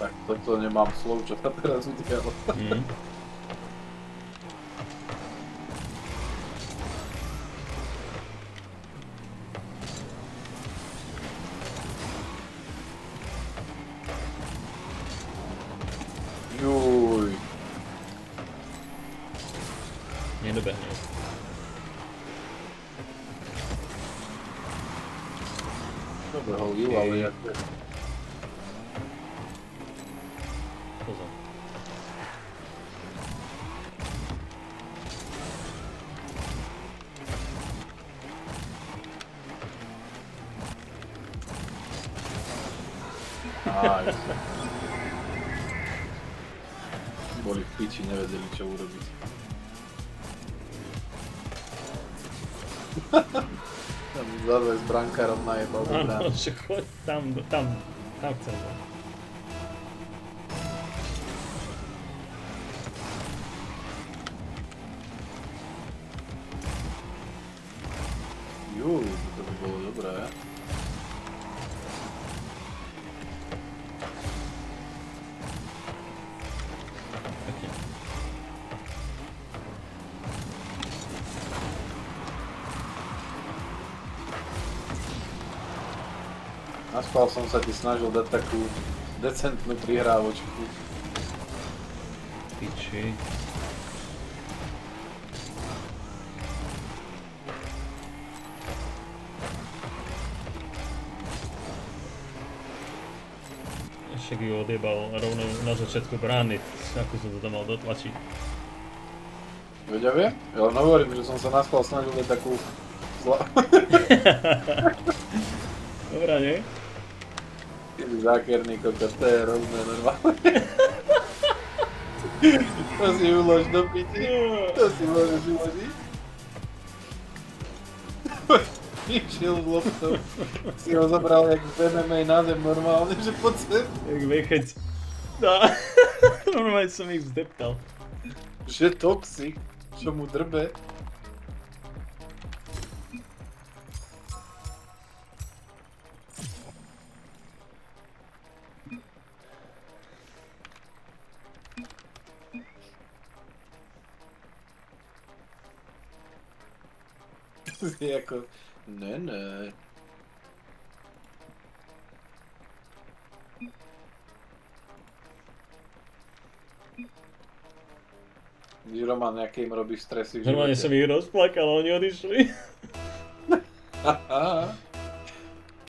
Tak toto nemám slov, čo sa teraz udialo. Juj. Nedobehne. Dobre ho Will, ale ako... Pozor. Nice. Boli v piči, nevedeli čo urobiť. Tam zároveň s brankárom najebal do brány. Áno, že choď tam chcem bol. Juj, to by bolo dobré. Pekne. Naspal som sa ti snažil dať takú decentnú prihrávočku. Piči. Ešte ju odjebal rovno na začiatku brány, ako som to tam mal dotlačiť. Veď ja viem, ja len hovorím, že som sa naspal snažil dať takú Dobrá, nie? Ty zákerný kokot, to je rovné normálne. To si ulož do piči, to si môžeš uložiť. Išiel s loptou, si ho zabral jak z MMA na zem normálne, že poď sem. Jak vechec. No, normálne som ich vzdeptal. Že toxik, čo mu drbe. Je ako, ne. Roman, aké im robíš stresy v živote? Normálne som ich rozplakal a oni odišli. Haha.